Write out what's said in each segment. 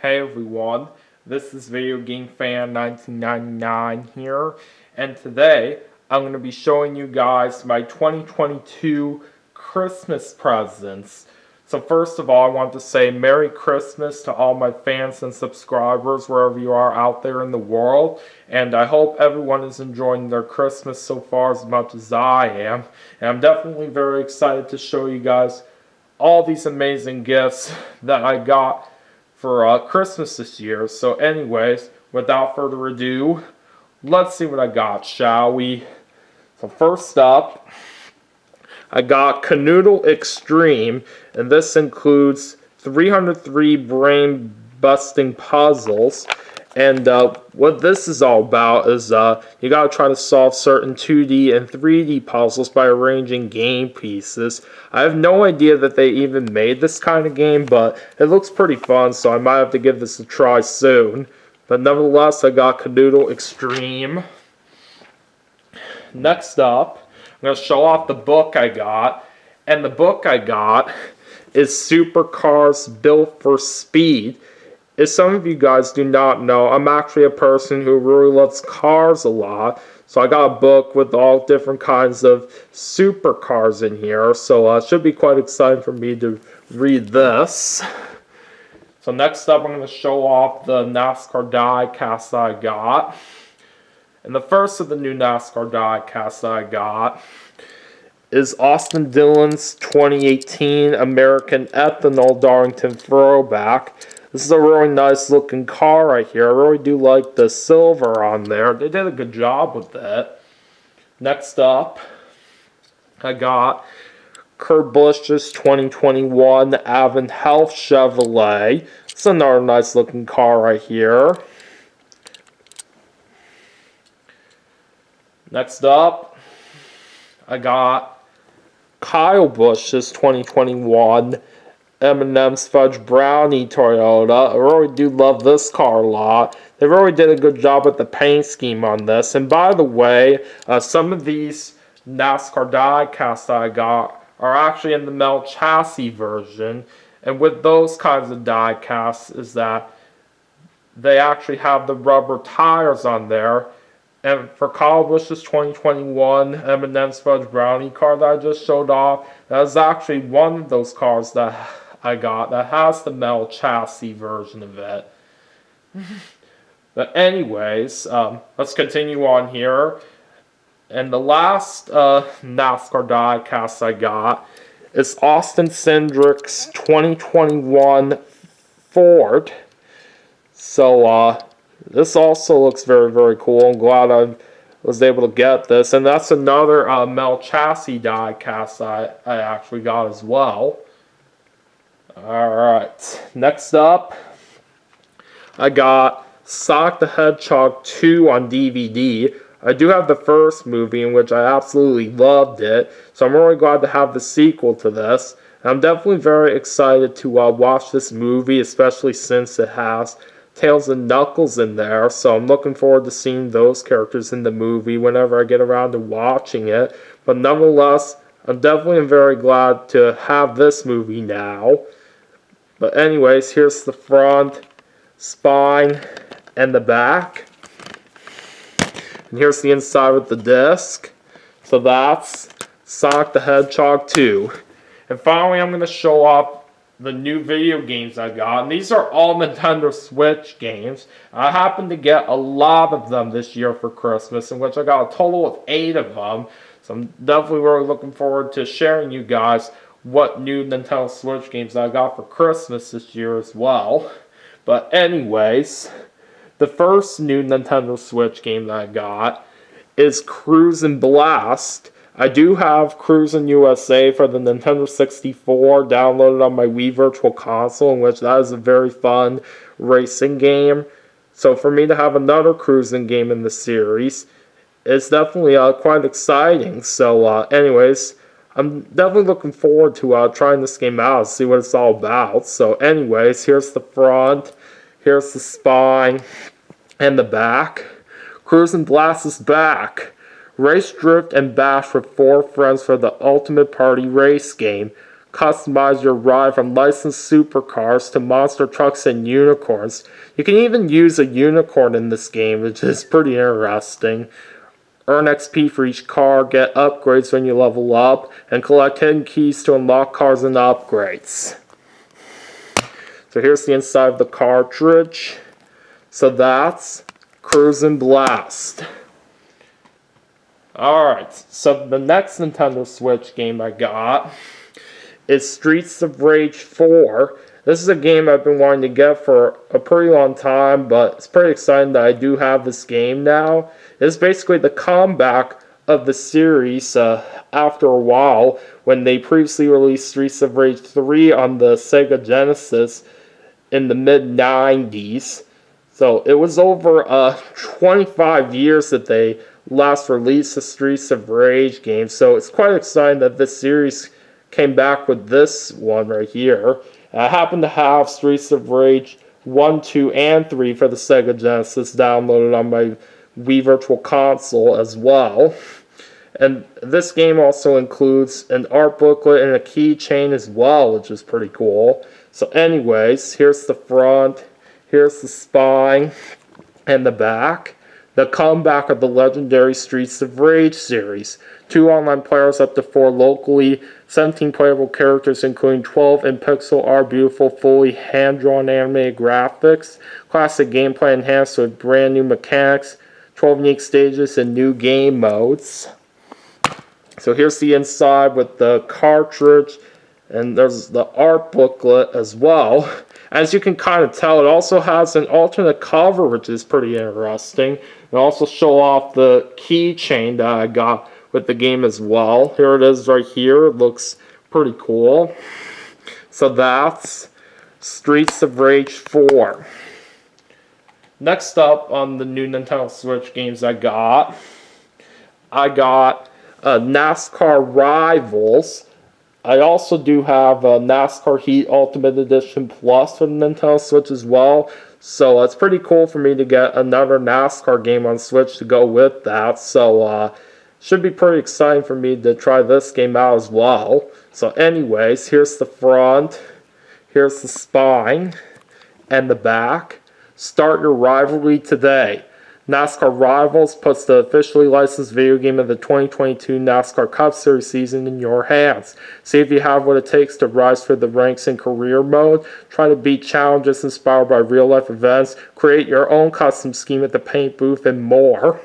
Hey everyone, this is Video Game Fan 1999 here, and today I'm going to be showing you guys my 2022 Christmas presents. So first of all, I want to say Merry Christmas to all my fans and subscribers wherever you are out there in the world, and I hope everyone is enjoying their Christmas so far as much as I am, and I'm definitely very excited to show you guys all these amazing gifts that I got for Christmas this year. So anyways, without further ado, let's see what I got, shall we? So first up, I got Canoodle Extreme, and this includes 303 brain-busting puzzles. And what this is all about is you gotta try to solve certain 2D and 3D puzzles by arranging game pieces. I have no idea that they even made this kind of game, but it looks pretty fun, so I might have to give this a try soon. But nevertheless, I got Canoodle Extreme. Next up, I'm gonna show off the book I got, and the book I got is Supercars Built for Speed. As some of you guys do not know, I'm actually a person who really loves cars a lot. So I got a book with all different kinds of supercars in here. So it should be quite exciting for me to read this. So next up, I'm going to show off the NASCAR die cast I got. And the first of the new NASCAR die cast I got is Austin Dillon's 2018 American Ethanol Darlington Throwback. This is a really nice looking car right here. I really do like the silver on there. They did a good job with that. Next up, I got Kurt Busch's 2021 Avon Health Chevrolet. It's another nice looking car right here. Next up, I got Kyle Busch's 2021 M&M's Fudge Brownie Toyota. I really do love this car a lot. They really did a good job with the paint scheme on this. And by the way, some of these NASCAR die casts I got are actually in the Mel chassis version. And with those kinds of die casts is that they actually have the rubber tires on there. And for Kyle Busch's 2021 M&M's Fudge Brownie car that I just showed off, that is actually one of those cars that I got that has the Mel chassis version of it. But anyways, let's continue on here. And the last NASCAR die cast I got is Austin Cindric's 2021 Ford. So this also looks very, very cool. I'm glad I was able to get this. And that's another Mel chassis die cast I actually got as well. Alright, next up, I got Sonic the Hedgehog 2 on DVD. I do have the first movie, in which I absolutely loved it, so I'm really glad to have the sequel to this. And I'm definitely very excited to watch this movie, especially since it has Tails and Knuckles in there, so I'm looking forward to seeing those characters in the movie whenever I get around to watching it. But nonetheless, I'm definitely very glad to have this movie now. But anyways, here's the front, spine, and the back. And here's the inside with the disc. So that's Sonic the Hedgehog 2. And finally, I'm going to show off the new video games I got. And these are all Nintendo Switch games. I happened to get a lot of them this year for Christmas, in which I got a total of 8 of them. So I'm definitely really looking forward to sharing you guys what new Nintendo Switch games I got for Christmas this year as well. But anyways, the first new Nintendo Switch game that I got is Cruisin' Blast. I do have Cruisin' USA for the Nintendo 64 downloaded on my Wii Virtual Console, in which that is a very fun racing game. So for me to have another cruising game in the series is definitely quite exciting. So anyways, I'm definitely looking forward to trying this game out, see what it's all about. So anyways, here's the front, here's the spine, and the back. Cruisin' Blast is back. Race, drift, and bash with 4 friends for the ultimate party race game. customize your ride from licensed supercars to monster trucks and unicorns. You can even use a unicorn in this game, which is pretty interesting. Earn XP for each car, get upgrades when you level up, and collect hidden keys to unlock cars and upgrades. So here's the inside of the cartridge. So that's Cruisin' Blast. Alright, so the next Nintendo Switch game I got is Streets of Rage 4. This is a game I've been wanting to get for a pretty long time, but it's pretty exciting that I do have this game now. It's basically the comeback of the series after a while when they previously released Streets of Rage 3 on the Sega Genesis in the mid-90s. So it was over 25 years that they last released the Streets of Rage game. So it's quite exciting that this series came back with this one right here. I happen to have Streets of Rage 1, 2, and 3 for the Sega Genesis downloaded on my Wii Virtual Console as well. And this game also includes an art booklet and a keychain as well, which is pretty cool. So anyways, here's the front, here's the spine, and the back. The comeback of the legendary Streets of Rage series. 2 online players up to 4 locally, 17 playable characters including 12 in pixel art, beautiful, fully hand-drawn animated graphics, classic gameplay enhanced with brand new mechanics, 12 unique stages and new game modes. So here's the inside with the cartridge, and there's the art booklet as well. As you can kind of tell, it also has an alternate cover, which is pretty interesting. It also show off the keychain that I got with the game as well. Here it is right here. It looks pretty cool. So that's Streets of Rage 4. Next up on the new Nintendo Switch games I got NASCAR Rivals. I also do have NASCAR Heat Ultimate Edition Plus for the Nintendo Switch as well. So it's pretty cool for me to get another NASCAR game on Switch to go with that. So should be pretty exciting for me to try this game out as well. So anyways, here's the front, here's the spine, and the back. Start your rivalry today. NASCAR Rivals puts the officially licensed video game of the 2022 NASCAR Cup Series season in your hands. See if you have what it takes to rise through the ranks in career mode, try to beat challenges inspired by real-life events, create your own custom scheme at the paint booth, and more.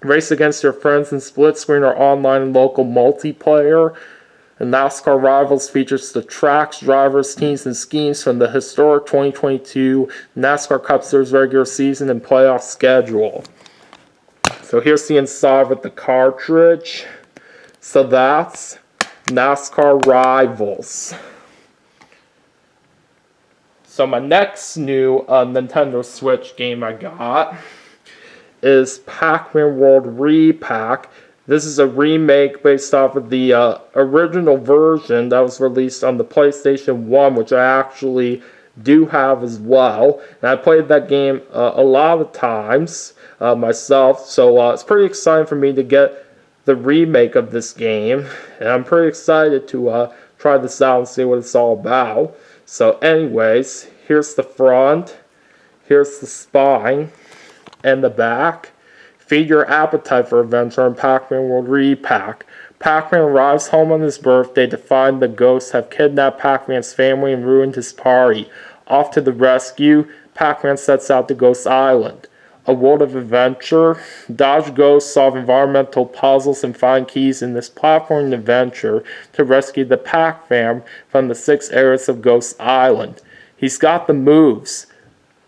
Race against your friends in split screen or online and local multiplayer. And NASCAR Rivals features the tracks, drivers, teams, and schemes from the historic 2022 NASCAR Cup Series regular season and playoff schedule. So here's the inside with the cartridge. So that's NASCAR Rivals. So my next new Nintendo Switch game I got is Pac-Man World Re-Pac. This is a remake based off of the original version that was released on the PlayStation 1, which I actually do have as well. And I played that game a lot of times myself, so it's pretty exciting for me to get the remake of this game. And I'm pretty excited to try this out and see what it's all about. So anyways, here's the front, here's the spine, and the back. Feed your appetite for adventure in Pac-Man World Re-Pac. Pac-Man arrives home on his birthday to find the ghosts have kidnapped Pac-Man's family and ruined his party. Off to the rescue, Pac-Man sets out to Ghost Island. A world of adventure. Dodge ghosts, solve environmental puzzles, and find keys in this platforming adventure to rescue the Pac-Fam from the 6 areas of Ghost Island. He's got the moves.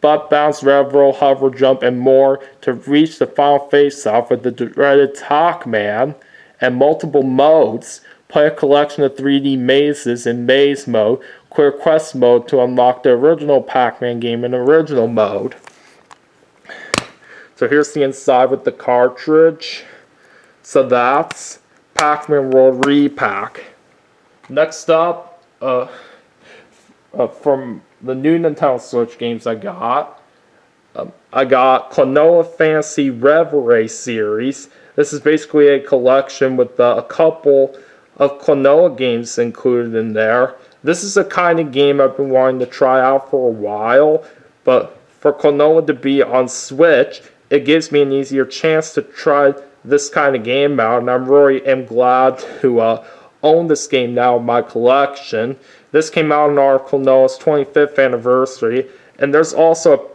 Butt bounce, rev roll, hover, jump, and more to reach the final face-off with the dreaded Talkman and multiple modes. Play a collection of 3D mazes in maze mode, clear quest mode to unlock the original Pac-Man game in original mode. So here's the inside with the cartridge. So that's Pac-Man World Re-Pac. Next up, from the new Nintendo Switch games I got Klonoa Fantasy Reverie series. This is basically a collection with a couple of Klonoa games included in there. This is a kind of game I've been wanting to try out for a while, but for Klonoa to be on Switch, it gives me an easier chance to try this kind of game out, and I really am glad to own this game now in my collection. This came out on our Klonoa's 25th anniversary, and there's also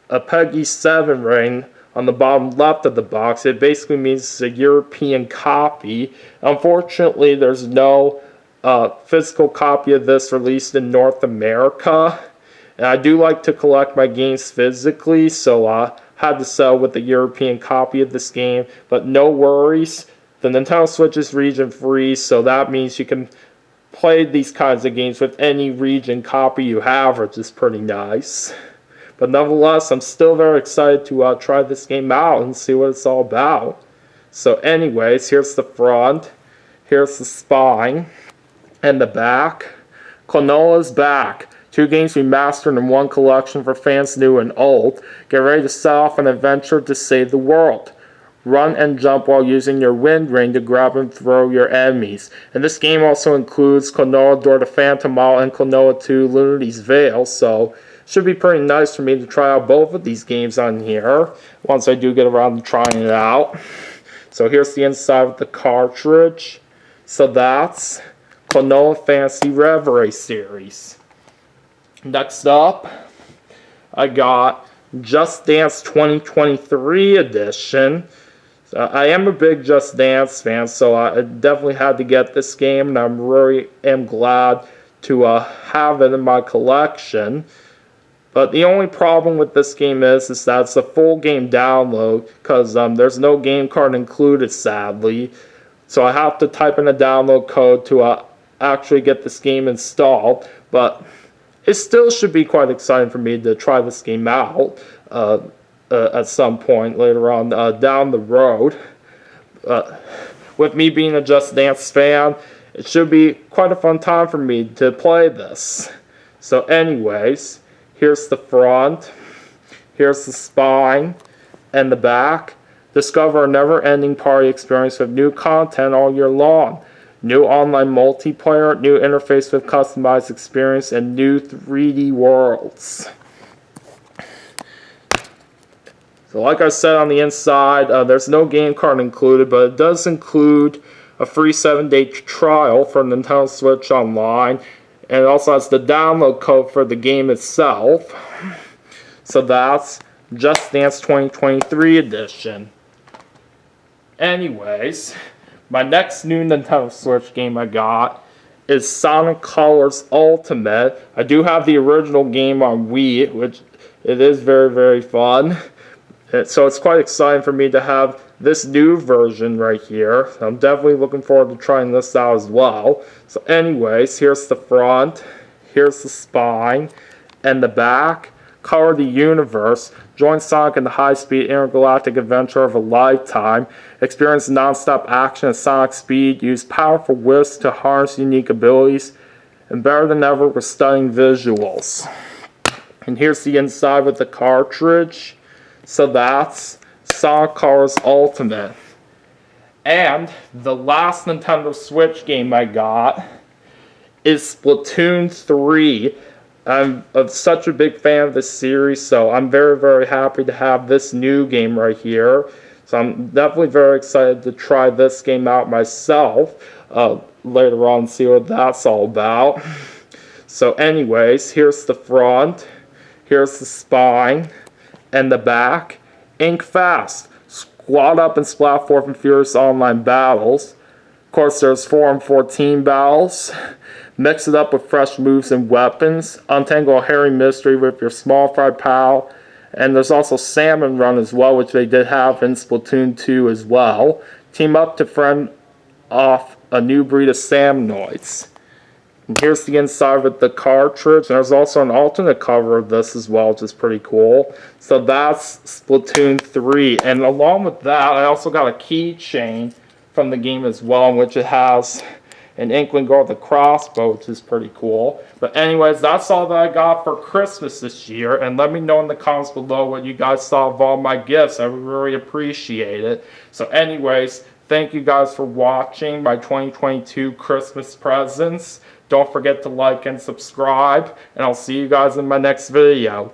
a PEGI 7 rating on the bottom left of the box. It basically means it's a European copy. Unfortunately, there's no physical copy of this released in North America. And I do like to collect my games physically, so I had to sell with a European copy of this game. But no worries, the Nintendo Switch is region free, so that means you can play these kinds of games with any region copy you have, which is pretty nice. But nevertheless, I'm still very excited to try this game out and see what it's all about. So anyways, here's the front, here's the spine, and the back. Klonoa's back. 2 games remastered in one collection for fans new and old. Get ready to set off an adventure to save the world. Run and jump while using your wind ring to grab and throw your enemies. And this game also includes Klonoa Door to Phantom Isle and Klonoa 2 Lunity's Veil, so should be pretty nice for me to try out both of these games on here once I do get around to trying it out. So here's the inside of the cartridge. So that's Klonoa Phantasy Reverie series. Next up, I got Just Dance 2023 edition. I am a big Just Dance fan, so I definitely had to get this game, and I really am glad to have it in my collection. But the only problem with this game is that it's a full game download, because there's no game card included, sadly. So I have to type in a download code to actually get this game installed. But it still should be quite exciting for me to try this game out at some point later on down the road. With me being a Just Dance fan, it should be quite a fun time for me to play this. So anyways, here's the front, here's the spine, and the back. Discover a never-ending party experience with new content all year long. New online multiplayer, new interface with customized experience, and new 3D worlds. So like I said on the inside, there's no game card included, but it does include a free 7-day trial for Nintendo Switch Online. And it also has the download code for the game itself. So that's Just Dance 2023 edition. Anyways, my next new Nintendo Switch game I got is Sonic Colors Ultimate. I do have the original game on Wii, which it is very, very fun. So it's quite exciting for me to have this new version right here. I'm definitely looking forward to trying this out as well. So anyways, here's the front, here's the spine, and the back. Color the universe. Join Sonic in the high-speed intergalactic adventure of a lifetime. Experience non-stop action at Sonic speed. Use powerful whisks to harness unique abilities. And better than ever with stunning visuals. And here's the inside with the cartridge. So that's Sonic Colors Ultimate. And the last Nintendo Switch game I got is Splatoon 3. I'm such a big fan of this series, so I'm very, very happy to have this new game right here. So I'm definitely very excited to try this game out myself later on and see what that's all about. So anyways, here's the front, here's the spine, and the back. Ink fast. Squad up and splat forth in furious online battles. Of course, there's 4 and 14 battles. Mix it up with fresh moves and weapons. Untangle a hairy mystery with your small fry pal. And there's also Salmon Run as well, which they did have in Splatoon 2 as well. Team up to fend off a new breed of Salmonoids. And here's the inside with the cartridge. And there's also an alternate cover of this as well, which is pretty cool. So that's Splatoon 3. And along with that, I also got a keychain from the game as well, in which it has an Inkling Girl with a crossbow, which is pretty cool. But anyways, that's all that I got for Christmas this year. And let me know in the comments below what you guys thought of all my gifts. I would really appreciate it. So anyways, Thank you guys for watching my 2022 Christmas presents. Don't forget to like and subscribe, and I'll see you guys in my next video.